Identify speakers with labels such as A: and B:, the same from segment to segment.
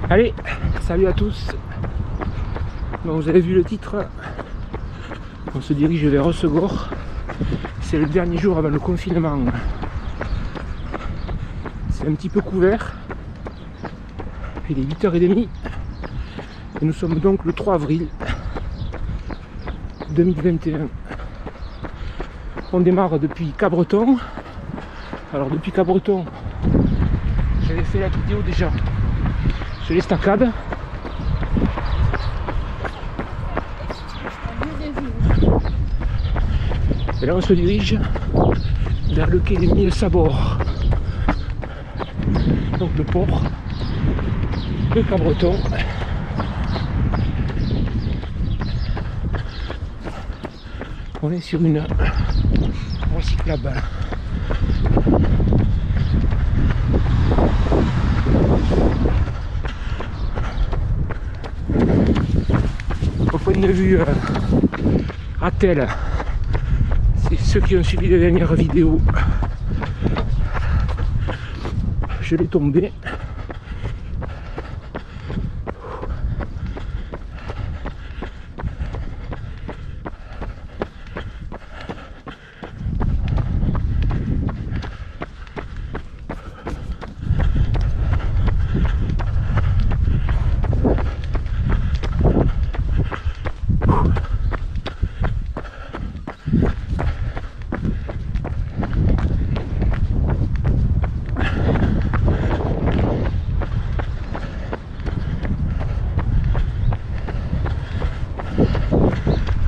A: Allez, salut à tous. Bon, vous avez vu le titre, on se dirige vers Hossegor. C'est le dernier jour avant le confinement. C'est un petit peu couvert. Il est 8h30 et nous sommes donc le 3 avril 2021. On démarre depuis Cabreton. Alors depuis Cabreton, j'avais fait la vidéo déjà sur l'estacade. Et là on se dirige vers le quai des 1000 Sabords. Donc le port de Cabreton. On est sur une voie cyclable. Au point de vue Ratel, c'est ceux qui ont suivi les dernières vidéos. Je l'ai tombé.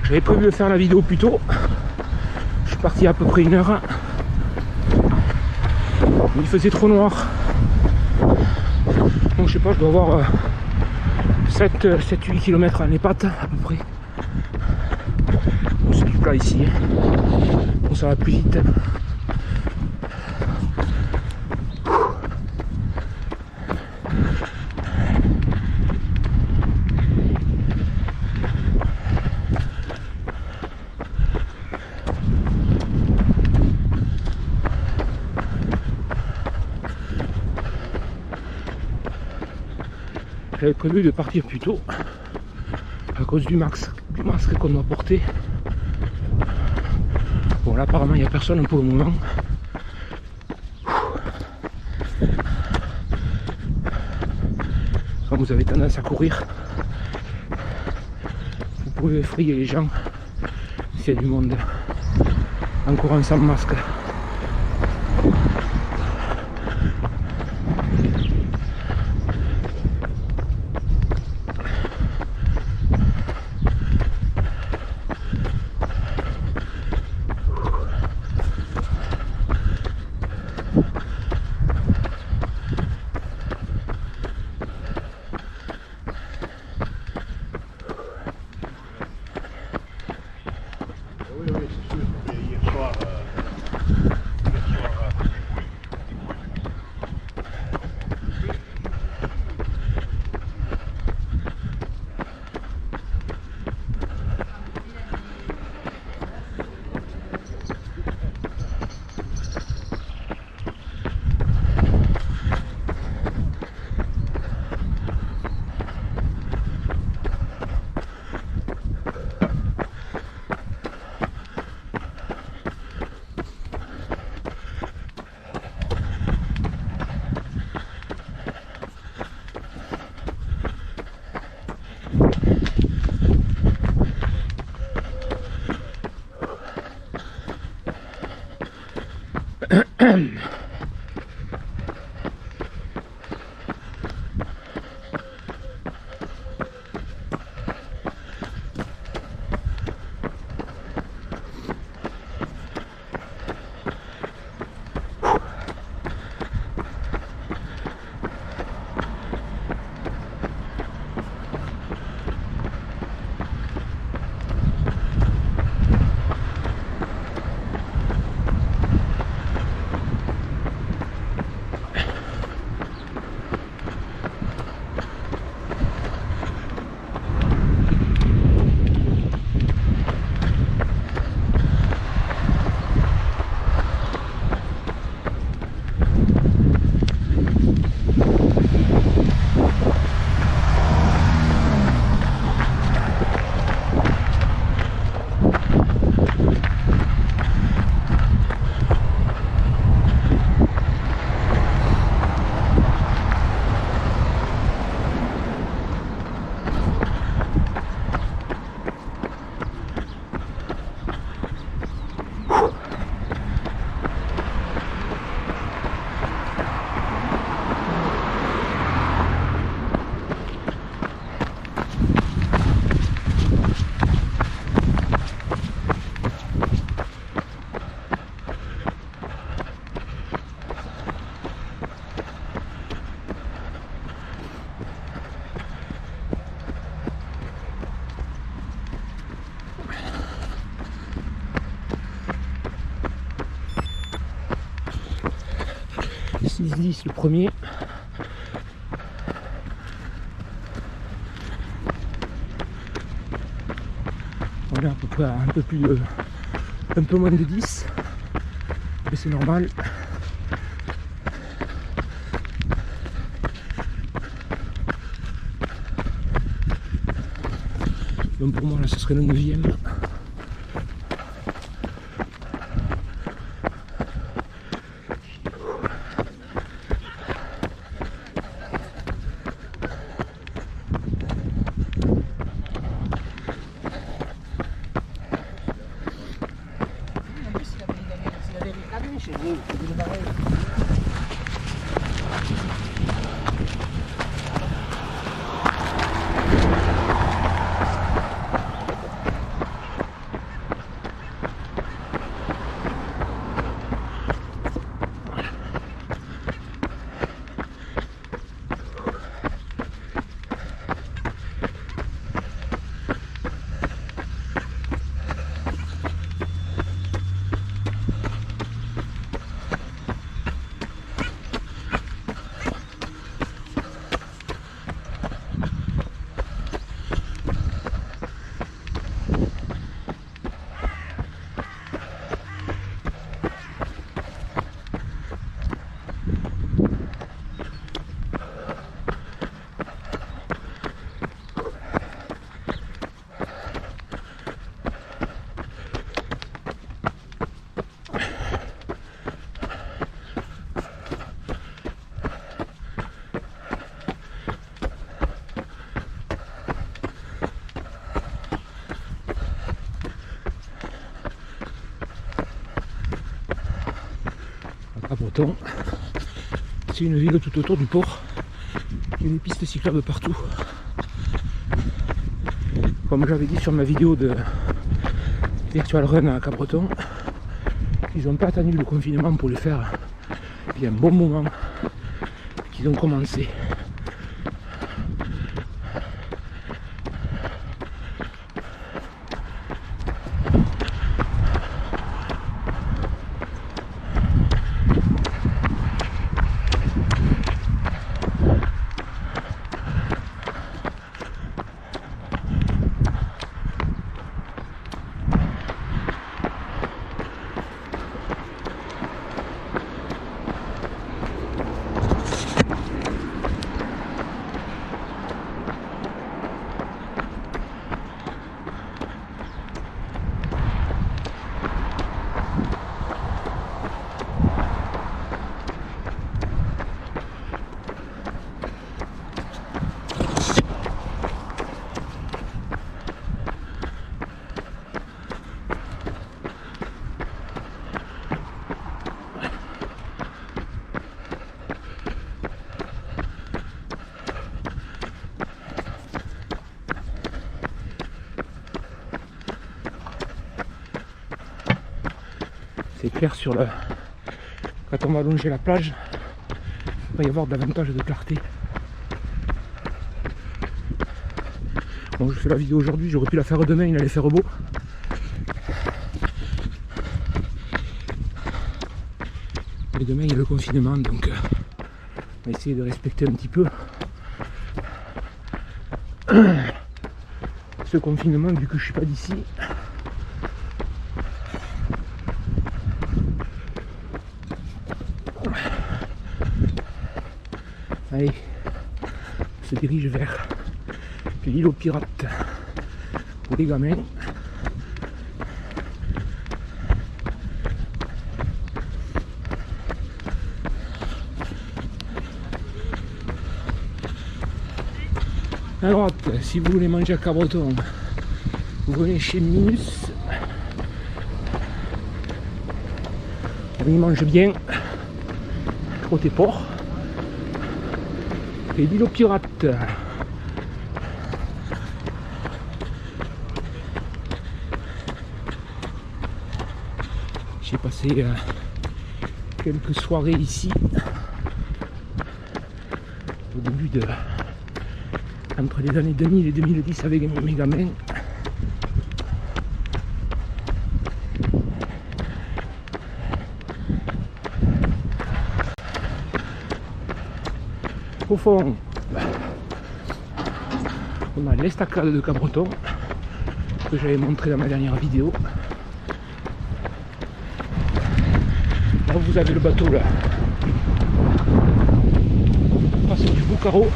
A: J'avais prévu de faire la vidéo plus tôt. Je suis parti à peu près 1h. Il faisait trop noir. Donc je sais pas, je dois avoir 7-8 km à les pattes à peu près. Bon, c'est du plat ici. Bon, ça va plus vite. J'avais prévu de partir plus tôt à cause du masque qu'on doit porter. Bon là apparemment il n'y a personne pour le moment. Quand vous avez tendance à courir, vous pouvez effrayer les gens s'il y a du monde en courant sans masque. 6-10 le premier. On est à peu près à un peu moins de 10, mais c'est normal. Donc pour moi là ce serait le 9e. Cabreton, c'est une ville tout autour du port. Il y a des pistes cyclables partout. Comme j'avais dit sur ma vidéo de Virtual Run à Cabreton, ils n'ont pas attendu le confinement pour le faire. Il y a un bon moment qu'ils ont commencé. C'est clair sur le... Quand on va longer la plage, il va y avoir davantage de clarté. Bon, je fais la vidéo aujourd'hui, j'aurais pu la faire demain, il allait faire beau. Mais demain il y a le confinement, donc on va essayer de respecter un petit peu ce confinement vu que je suis pas d'ici. Allez, on se dirige vers l'île aux pirates pour les gamins. À droite, si vous voulez manger à Cabreton, vous venez chez Minus. Ils mangent bien, côté port. Et l'île aux pirates. J'ai passé quelques soirées ici au début de entre les années 2000 et 2010 avec mes gamins. Au fond, on a l'estacade de Cabreton que j'avais montré dans ma dernière vidéo. Là vous avez le bateau là. On passe du Boucaro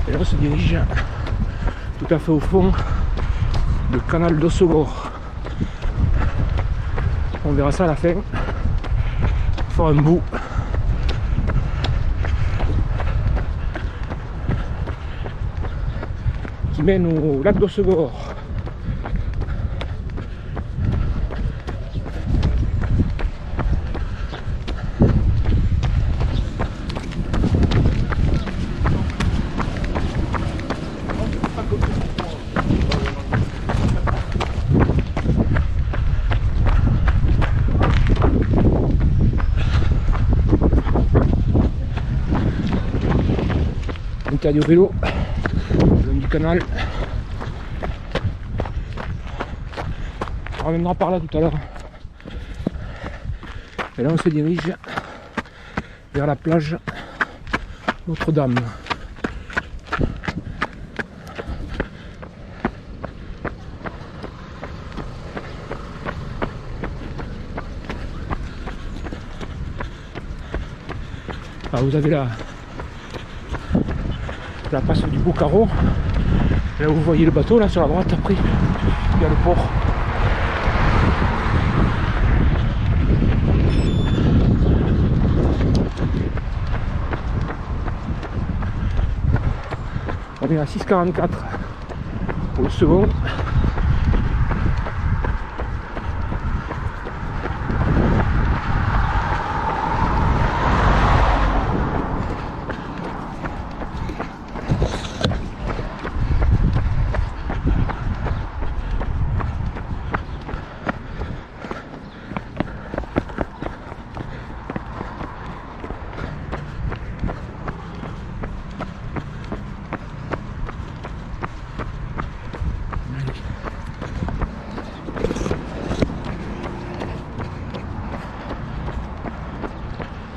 A: et là on se dirige tout à fait au fond le canal d'Ossegor. On verra ça à la fin. Faire un bout. Qui mène au lac d'Ossegor. Du vélo le long du canal. On reviendra par là tout à l'heure. Et là on se dirige vers la plage Notre-Dame. Ah, vous avez la passe du Boucaro. Là vous voyez le bateau là sur la droite, après il y a le port. On est à 6,44 pour le second.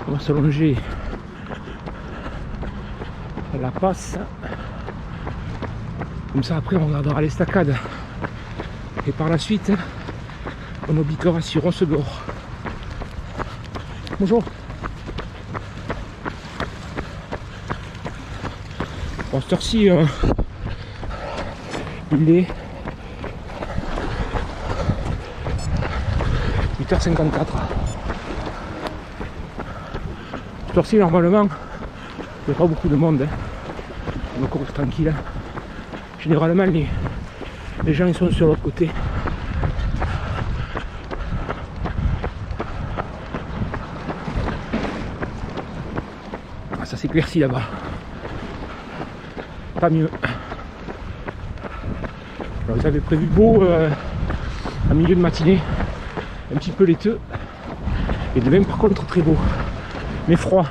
A: On va se longer à la passe. Comme ça après on regardera l'estacade. Et par la suite on obliquera sur Ossegor. Bonjour. Bon, cette heure-ci il est 8h54. Cette heure-ci normalement il n'y a pas beaucoup de monde, hein. On court tranquille. Généralement les gens ils sont sur l'autre côté. Ah, ça s'éclaircit là-bas. Pas mieux. Alors, vous avez prévu beau à milieu de matinée, un petit peu laiteux. Et demain par contre très beau, mais froid.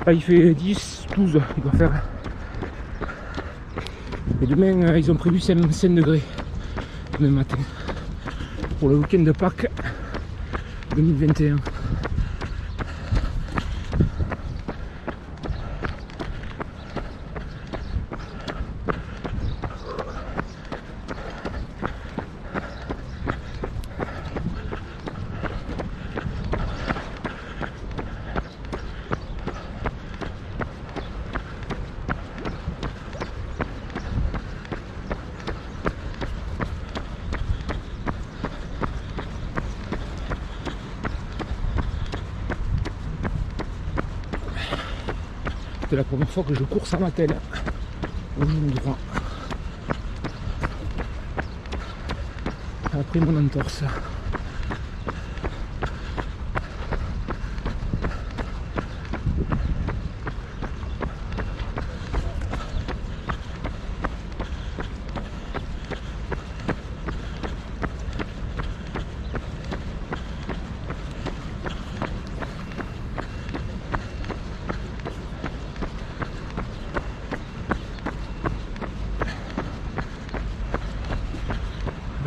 A: Là il fait 10, 12, il doit faire. Et demain ils ont prévu 5 degrés demain matin pour le week-end de Pâques 2021. C'est la première fois que je cours sans matelle au genou droit après mon entorse.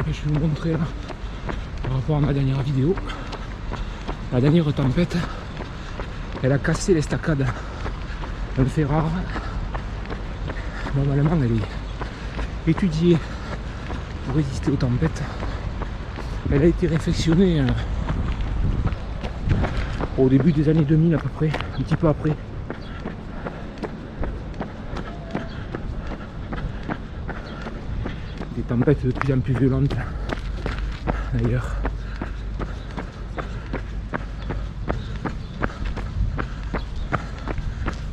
A: Je vais vous montrer là, par rapport à ma dernière vidéo, la dernière tempête, elle a cassé l'estacade un fait rare. Normalement, elle est étudiée pour résister aux tempêtes. Elle a été réfectionnée au début des années 2000 à peu près, un petit peu après. Des tempêtes de plus en plus violentes d'ailleurs.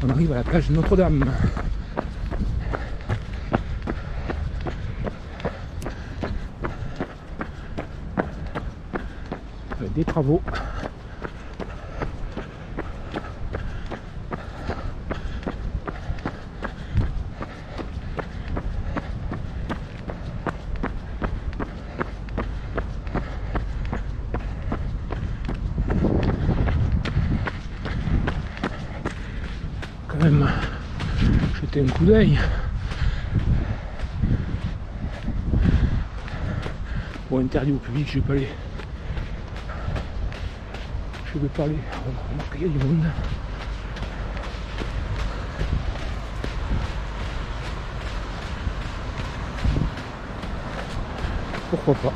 A: On arrive à la plage de Notre-Dame. Avec des travaux. Quand même jeter un coup d'œil. Bon, interdit au public, je vais pas aller. Je vais pas aller. Remarquez, il y a du monde. Pourquoi pas.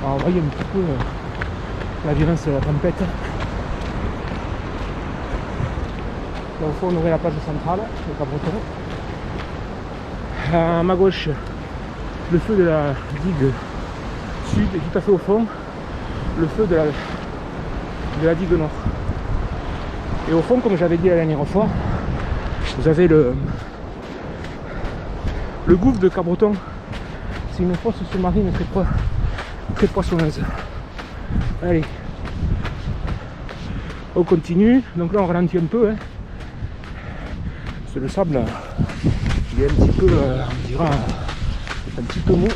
A: Alors, vous voyez un petit peu la violence de la tempête. Là, au fond, on aurait la plage centrale, le Cabreton. À ma gauche, le feu de la digue sud, et tout à fait au fond, le feu de la digue nord. Et au fond, comme j'avais dit la dernière fois, vous avez le gouffre de Cabreton. C'est une fosse sous-marine très poissonneuse. Allez, on continue. Donc là on ralentit un peu, hein. Parce que le sable il est un petit peu, on dira, un petit peu mou.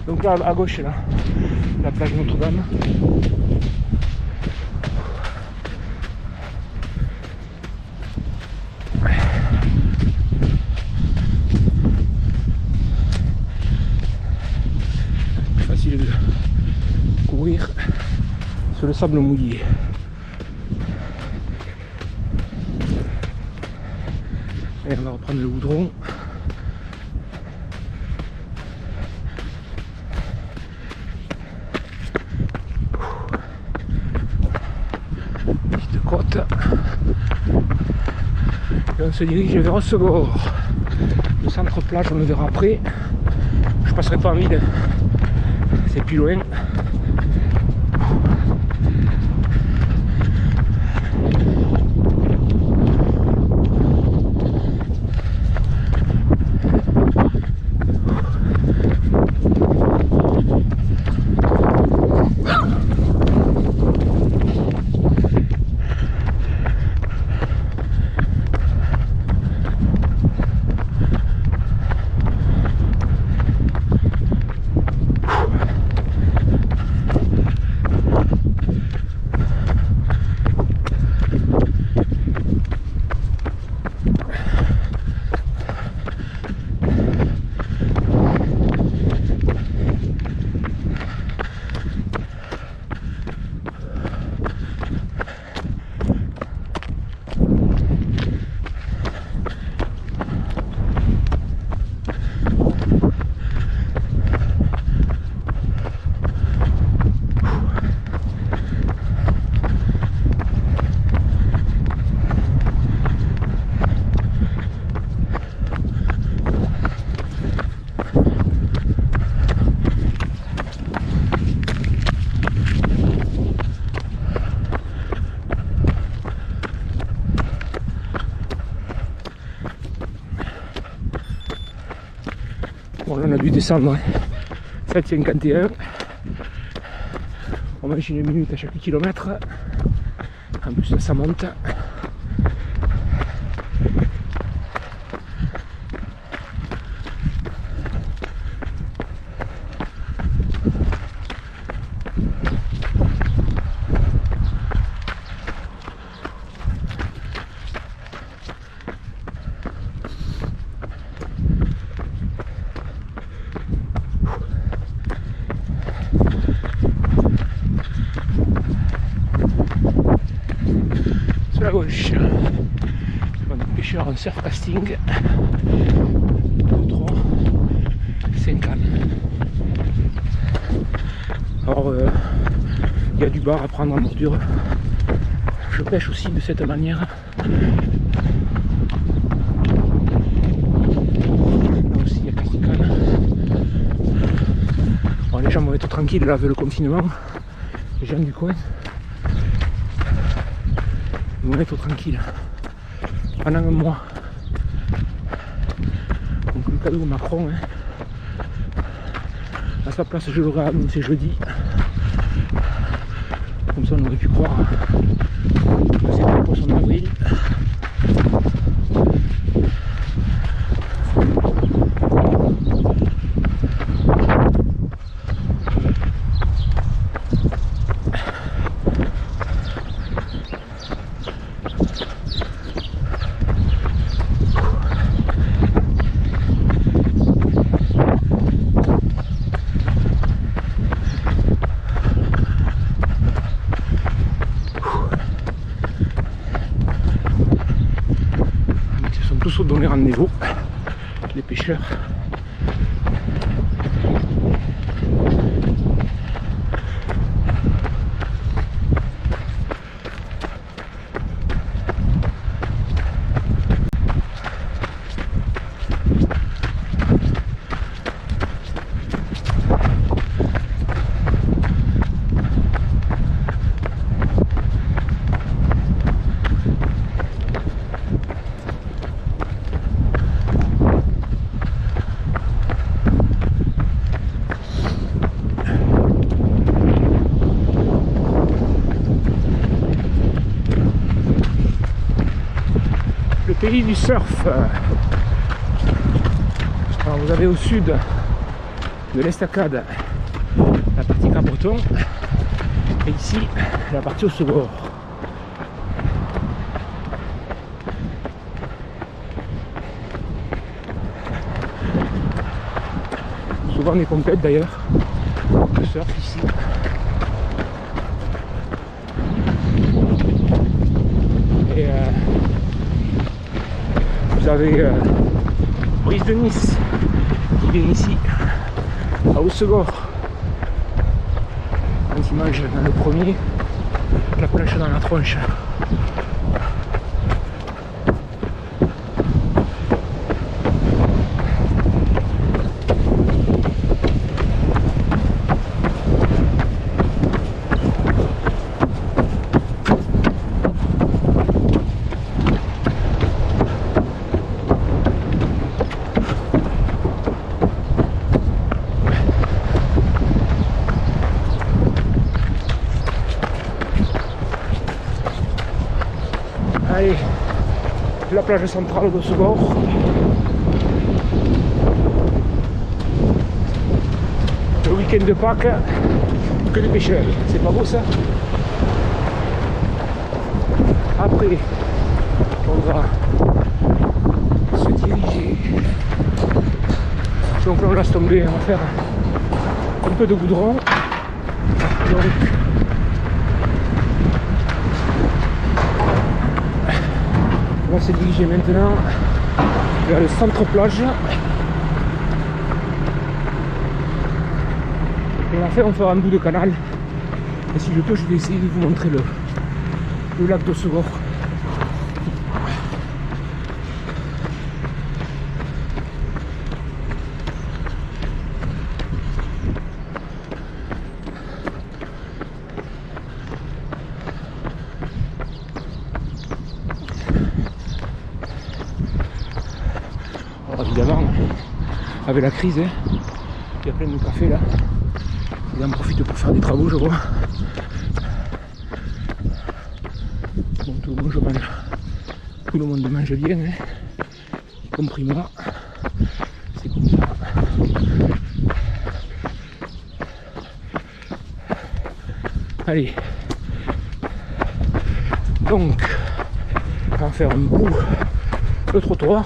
A: Donc là à gauche là, la plage Notre-Dame. Facile de courir sur le sable mouillé. Et on va reprendre le goudron. Petite côte. Et on se dirige vers Rossegor. Le centre plage, on le verra après. Je passerai pas en ville. C'est plus loin. Bon, là on a dû descendre 7,51. On mange une minute à chaque kilomètre. En plus ça monte. gauche. On est pêcheur en surf casting. 2, 3, 5 cannes. Alors il y a du bar à prendre en bordure. Je pêche aussi de cette manière. Là aussi il y a 4 cannes. Bon, les gens vont être tranquilles là avec le confinement. Les gens du coin vont être tranquilles pendant un mois. Donc le cadeau Macron, hein. À sa place je l'aurais annoncé jeudi. Comme ça on aurait pu croire que c'était le poisson d'avril. Tous donné rendez-vous, les pêcheurs. Pays du surf. Alors vous avez au sud de l'estacade la partie Cap-Breton et ici la partie au second. Souvent des compètes d'ailleurs de surf ici. Et vous avez Brise de Nice qui vient ici à Haussegor quand il mange dans le premier la planche dans la tronche. Allez, la plage centrale de Segor. Le week-end de Pâques, que des pêcheurs. C'est pas beau ça? Après, on va se diriger. Donc là on laisse tomber, on va faire un peu de goudron. Donc, on va se diriger maintenant vers le centre plage. Et en fait on fera un bout de canal. Et si je peux, je vais essayer de vous montrer le lac d'Haussegor. Alors évidemment, avec la crise, il y a plein de cafés là. Ils en profitent pour faire des travaux, je vois. Bon, tout le monde mange bien, hein, y compris moi. C'est comme ça. Allez. Donc, on va faire un bout de trottoir.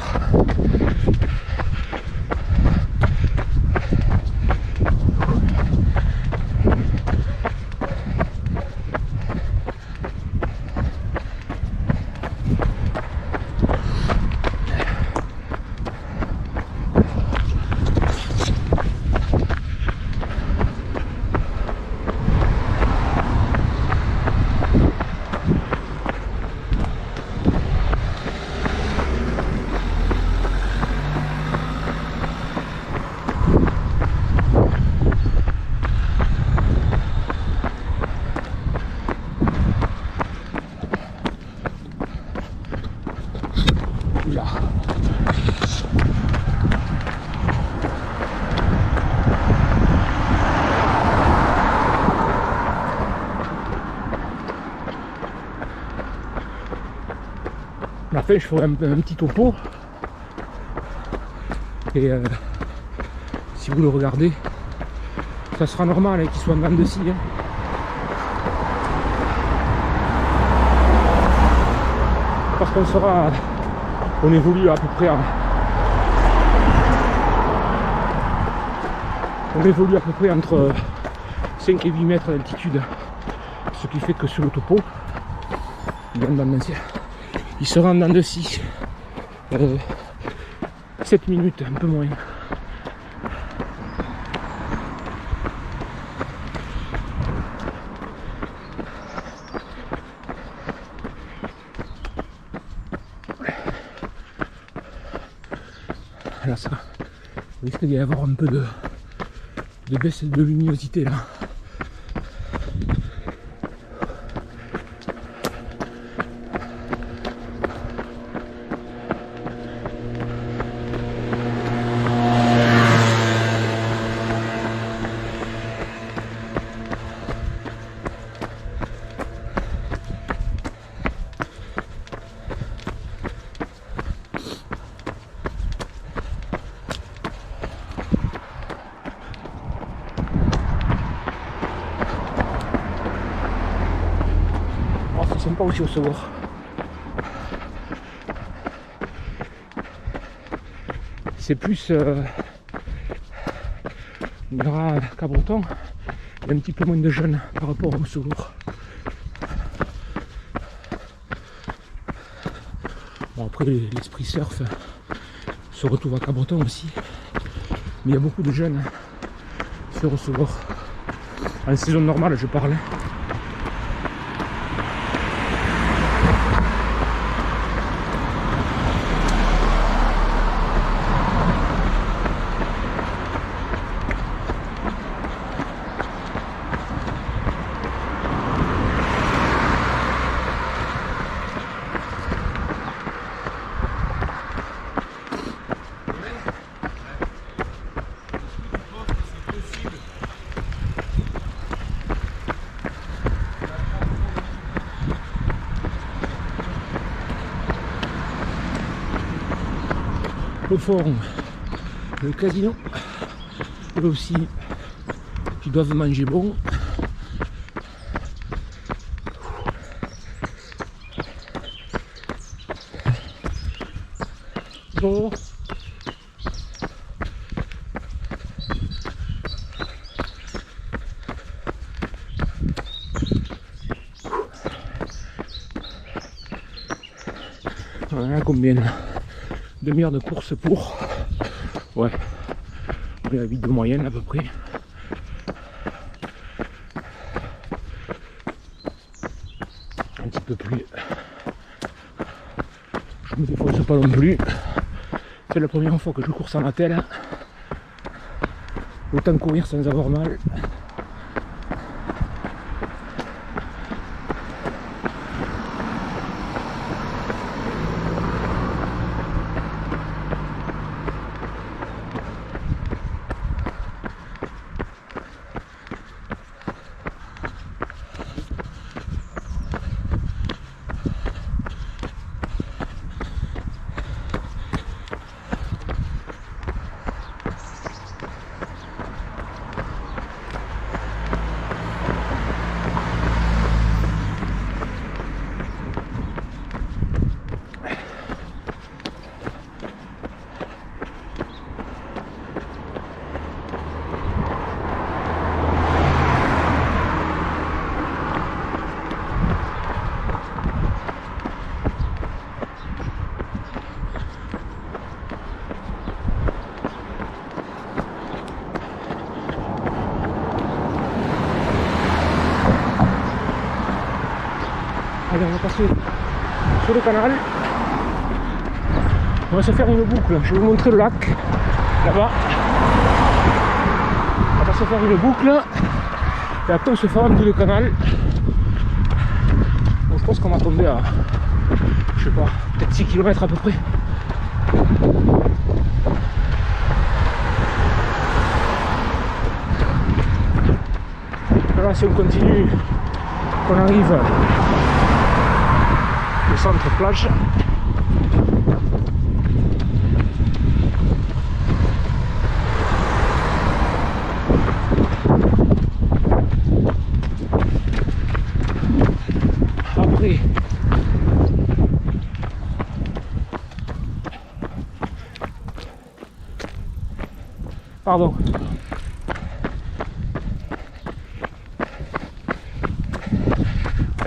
A: fin je ferai un petit topo. Et si vous le regardez, ça sera normal qu'il soit en dents de scie. Hein. Parce on évolue à peu près entre 5 et 8 mètres d'altitude, ce qui fait que sur le topo, il sera en dents de scie 7 minutes, un peu moins. Là, ça risque d'y avoir un peu de baisse de luminosité là. Sympa aussi au second. C'est plus Gras Cabreton, il y a un petit peu moins de jeunes par rapport au second. Bon, après l'esprit surf se retrouve à Cabreton aussi, mais il y a beaucoup de jeunes sur le second. En saison normale je parle. Au fond, le casino, eux aussi, ils doivent manger bon. Bon. Voilà combien là. Demi-heure de course pour. Ouais. On est à 8 de moyenne à peu près. Un petit peu plus. Je me défonce pas non plus. C'est la première fois que je cours sans attelle. Autant courir sans avoir mal. Allez, on va passer sur le canal. On va se faire une boucle. Je vais vous montrer le lac là-bas. On va se faire une boucle. Et après on se fera un peu de canal. Bon, je pense qu'on va tomber à, je sais pas, peut-être 6 km à peu près. Là, si on continue, qu'on arrive au centre plage, Pardon.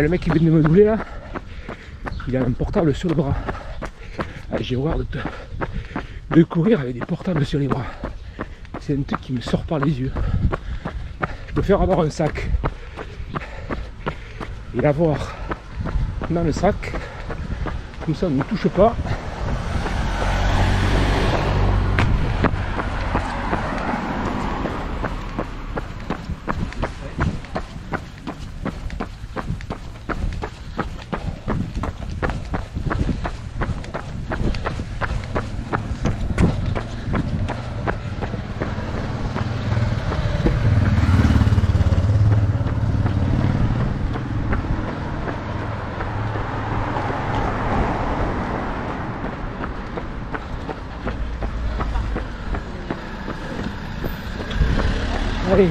A: Le mec qui vient de me doubler là, il a un portable sur le bras. J'ai horreur de courir avec des portables sur les bras. C'est un truc qui me sort par les yeux. Je préfère avoir un sac et l'avoir dans le sac. Comme ça on ne touche pas. Allez,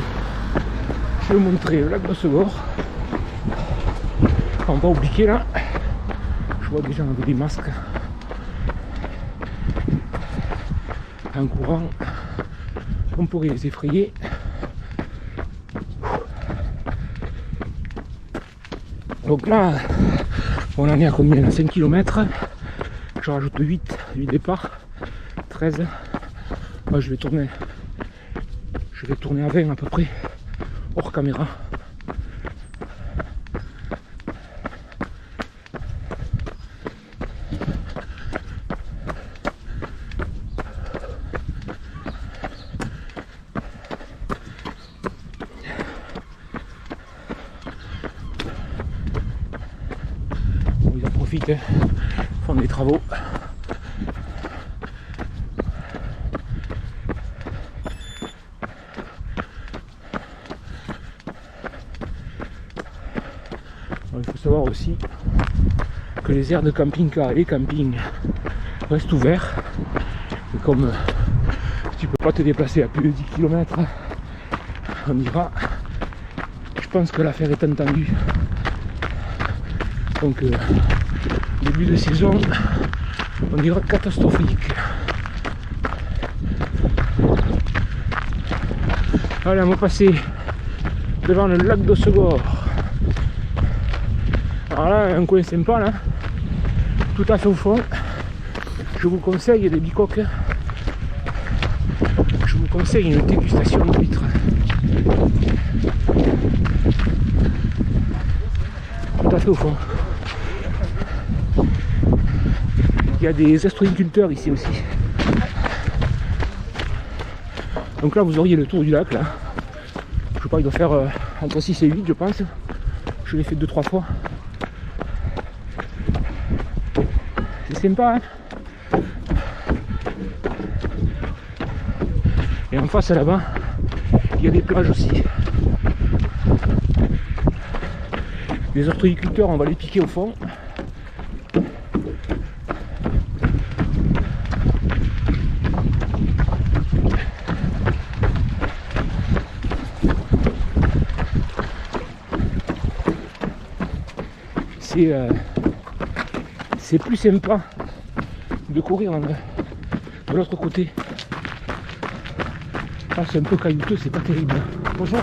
A: je vais vous montrer le lac de Segor. On va oublier là. Je vois des gens avec des masques en courant. On pourrait les effrayer. Donc là, on en est à combien? À 5 km. Je rajoute 8 du départ. 13. Moi je vais tourner à 20 à peu près, hors caméra. Bon, ils en profitent, font des travaux. Il faut savoir aussi que les aires de camping-car et les campings restent ouverts. Et comme tu peux pas te déplacer à plus de 10 km, on ira. Je pense que l'affaire est entendue. Donc début de saison, on dira catastrophique. Allez, on va passer devant le lac de Segor. Alors là, un coin sympa là, tout à fait au fond. Je vous conseille des bicoques. Je vous conseille une dégustation de huîtres. Tout à fait au fond. Il y a des ostréiculteurs ici aussi. Donc là vous auriez le tour du lac là. Je sais pas, il doit faire entre 6 et 8 je pense. Je l'ai fait 2-3 fois. C'est sympa hein. Et en face là-bas, il y a des plages aussi. Les ostréiculteurs, on va les piquer au fond. C'est plus sympa de courir de l'autre côté. Ah, c'est un peu caillouteux, c'est pas terrible. Bonjour.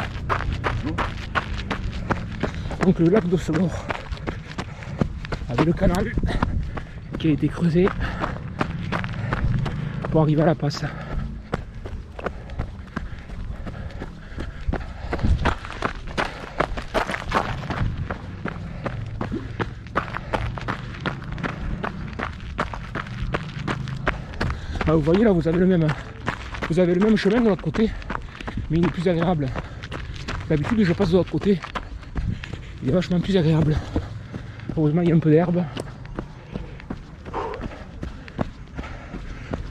A: Donc le lac de Segor avec le canal qui a été creusé pour arriver à la passe. Ah, vous voyez là, vous avez le même chemin de l'autre côté, mais il est plus agréable. D'habitude je passe de l'autre côté, il est vachement plus agréable. Heureusement il y a un peu d'herbe.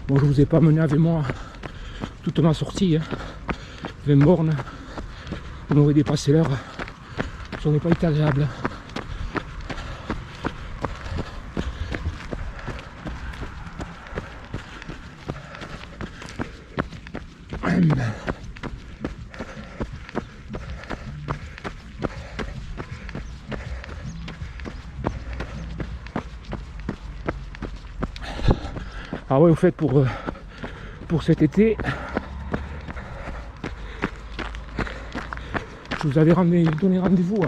A: Bon, je vous ai pas mené avec moi toute ma sortie, hein. 20 bornes, on aurait dépassé l'heure, ça n'aurait pas été agréable. Ah ouais, au fait, pour cet été, je vous avais donné rendez-vous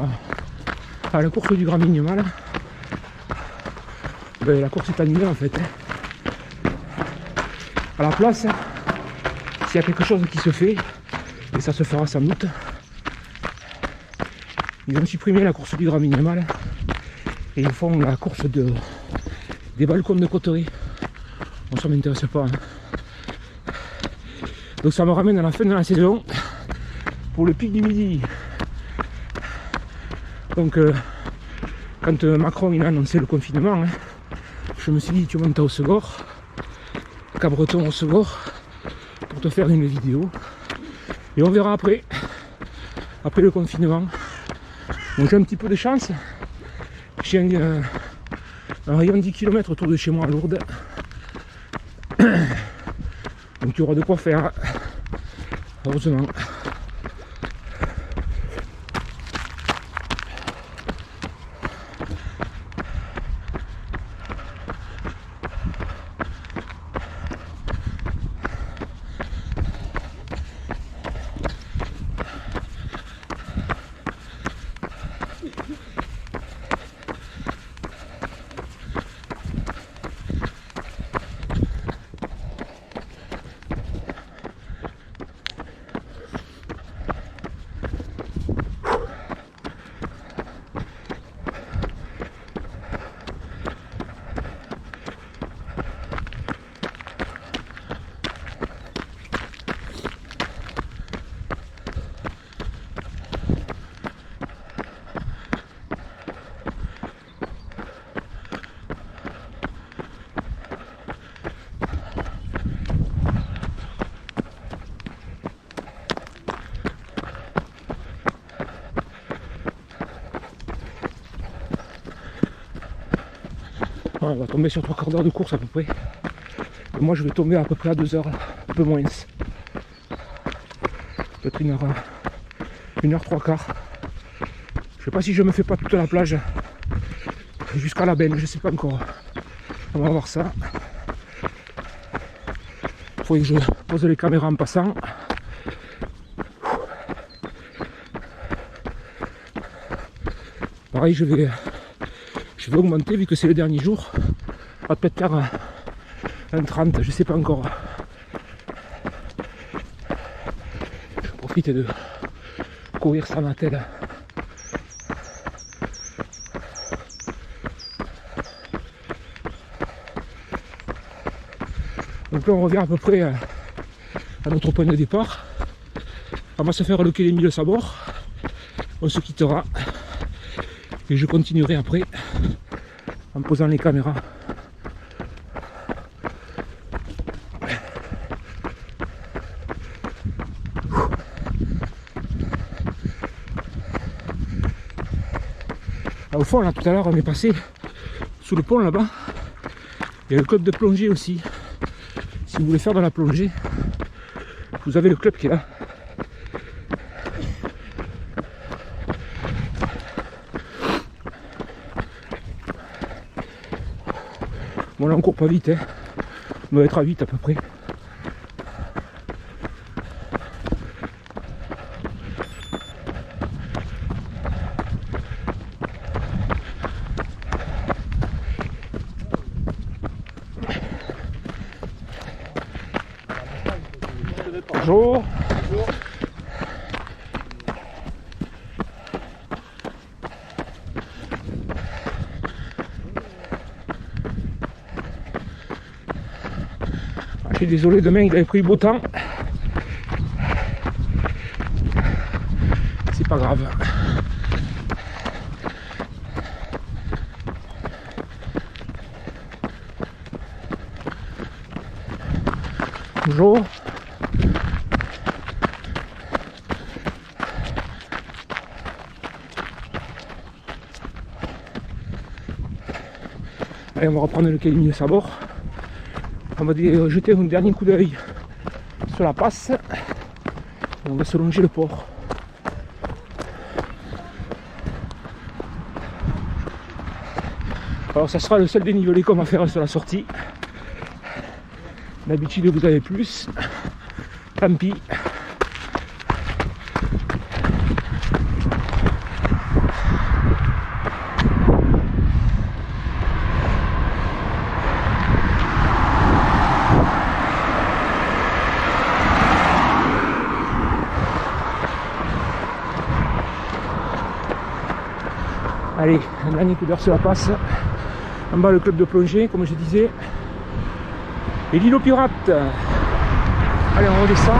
A: à la course du Grand Minimal. Ben, la course est annulée en fait. À la place, s'il y a quelque chose qui se fait, et ça se fera sans doute, ils ont supprimé la course du Grand Minimal et ils font la course des balcons de coterie. Bon, ça m'intéresse pas. Hein. Donc ça me ramène à la fin de la saison pour le Pic du Midi. Donc quand Macron il a annoncé le confinement, hein, je me suis dit tu montes au Segor, Cabreton au Segor, pour te faire une vidéo. Et on verra après le confinement. Donc j'ai un petit peu de chance. J'ai un rayon de 10 km autour de chez moi à Lourdes. Donc il y aura de quoi faire, heureusement. On va tomber sur 3/4 d'heure de course à peu près. Et moi je vais tomber à peu près à 2 heures, un peu moins. Peut-être 1h 3/4. Je sais pas si je me fais pas toute la plage jusqu'à la benne, je sais pas encore. On va voir ça. Il faut que je pose les caméras en passant. Pareil, je vais augmenter vu que c'est le dernier jour. On va peut-être faire un 30, je sais pas encore. Je profite de courir sans attelle. Donc là on revient à peu près à notre point de départ. On va se faire le quai des 1000 sabords. On se quittera. Et je continuerai après en posant les caméras. Au fond là tout à l'heure on est passé sous le pont là-bas. Il y a le club de plongée aussi. Si vous voulez faire de la plongée, vous avez le club qui est là. Bon là on court pas vite, hein. On doit être à 8 à peu près. Bonjour. Bonjour. Je suis désolé, demain il avait pris beau temps. C'est pas grave. Bonjour. Allez, on va reprendre le quai des 1000 sabords. On va jeter un dernier coup d'œil sur la passe. Et on va se longer le port. Alors ça sera le seul dénivelé qu'on va faire sur la sortie. D'habitude vous avez plus. Tant pis. Allez, un dernier coup d'heure sur la passe. En bas le club de plongée, comme je disais. Et l'île aux pirates. Allez, on redescend.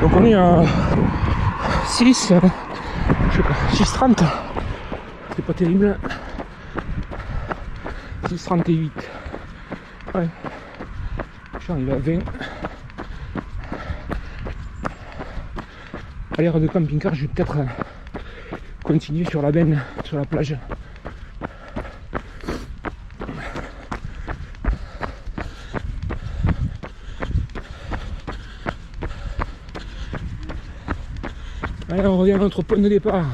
A: Donc on est à 6, je sais pas, 6,30. C'est pas terrible. 6,38. Ouais. J'arrive à 20. À l'ère de camping-car, je vais peut-être continuer sur la benne, sur la plage. Allez, on revient à notre point de départ.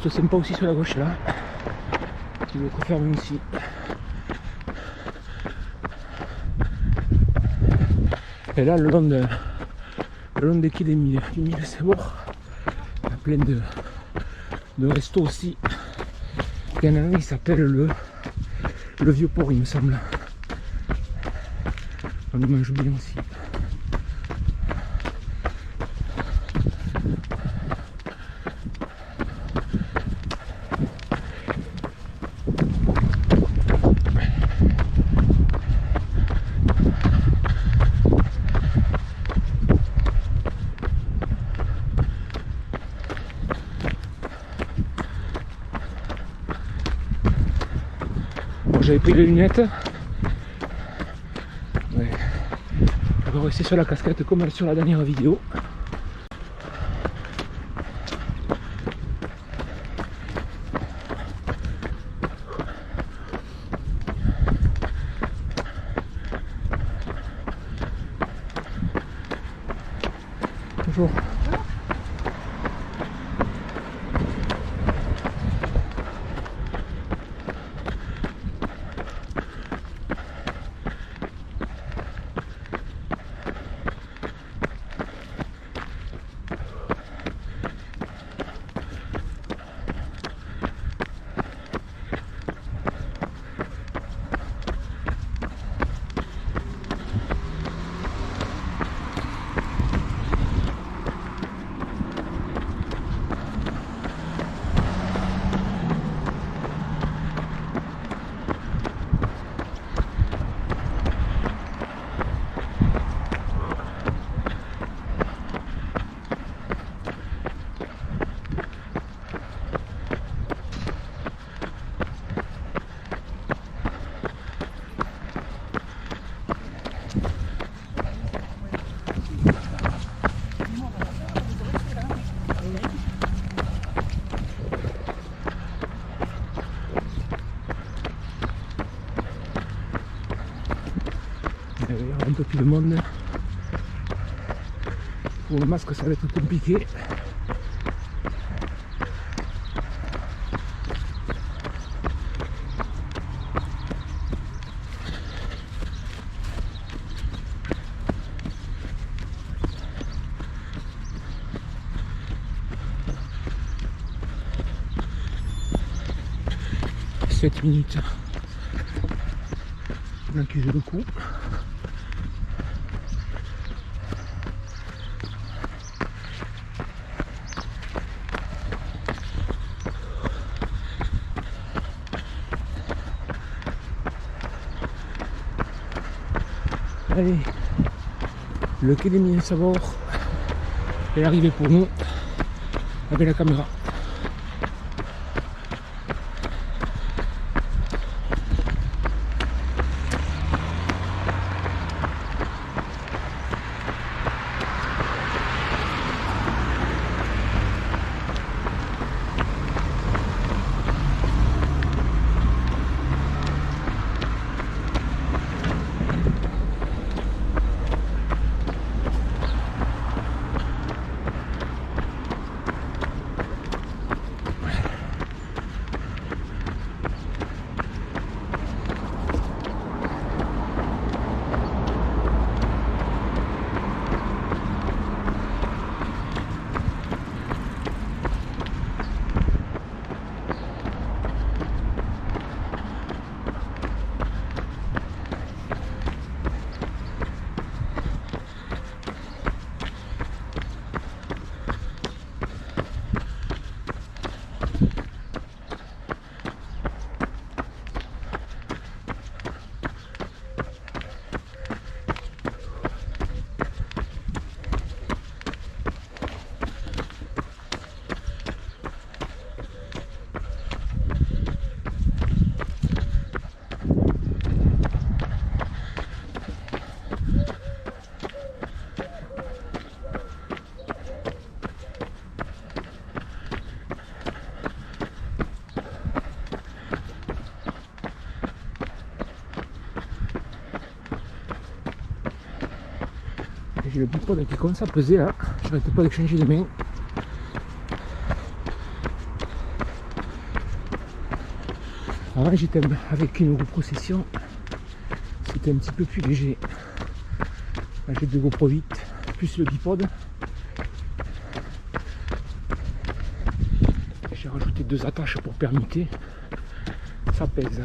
A: C'est sympa aussi sur la gauche là. Tu veux fermer aussi. Et là le long des quais du Mille Sébour, il y a plein de restos aussi. Il y en a un qui s'appelle le Vieux Port, il me semble. On y mange bien aussi. J'avais pris les lunettes. Ouais. Je vais rester sur la casquette comme sur la dernière vidéo. Bonjour. y aura un peu plus de monde. Pour le masque, ça va être compliqué. « 7 minutes » on accuse le coup. Allez, le quai des Mines Sabor est arrivé pour nous avec la caméra. J'ai le bipod qui commence à peser là, j'arrête pas de changer de main. Avant j'étais avec une GoPro Session, c'était un petit peu plus léger. Là j'ai deux GoPro 8 plus le bipod. J'ai rajouté 2 attaches pour permuter, ça pèse.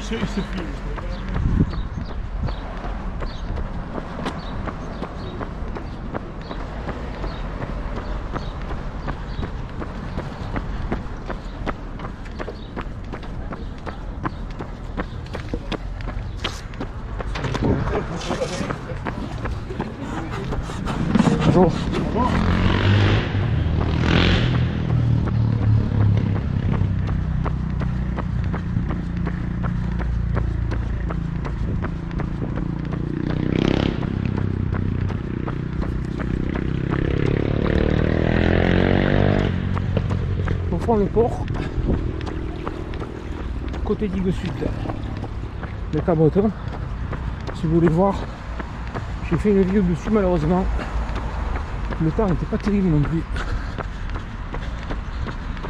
B: il se filme.
A: Bonjour. Au fond le port, côté digue sud, le Cabreton. Si vous voulez voir, j'ai fait une vidéo dessus, malheureusement le temps n'était pas terrible non plus.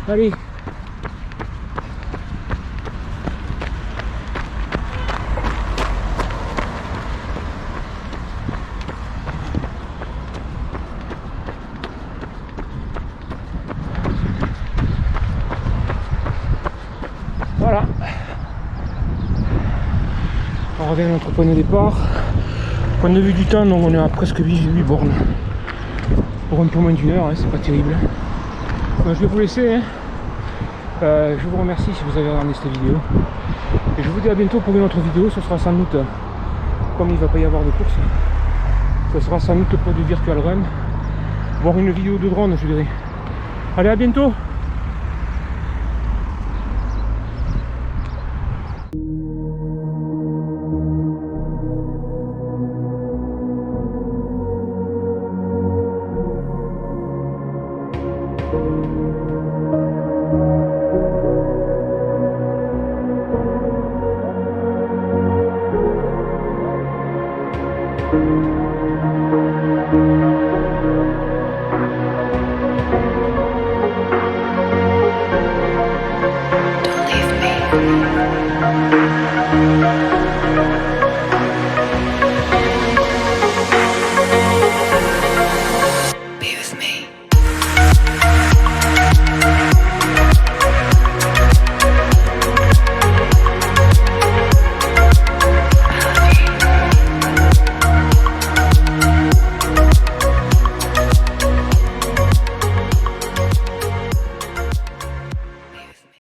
A: Allez, voilà, on revient à notre point de départ. Point de vue du temps, donc on est à presque 8 bornes pour un peu moins d'une heure, hein, c'est pas terrible. Donc, je vais vous laisser, hein. Je vous remercie si vous avez regardé cette vidéo et je vous dis à bientôt pour une autre vidéo. Ce sera sans doute, comme il ne va pas y avoir de course, ce sera sans doute pour du virtual run, voire une vidéo de drone, je dirais. Allez, à bientôt.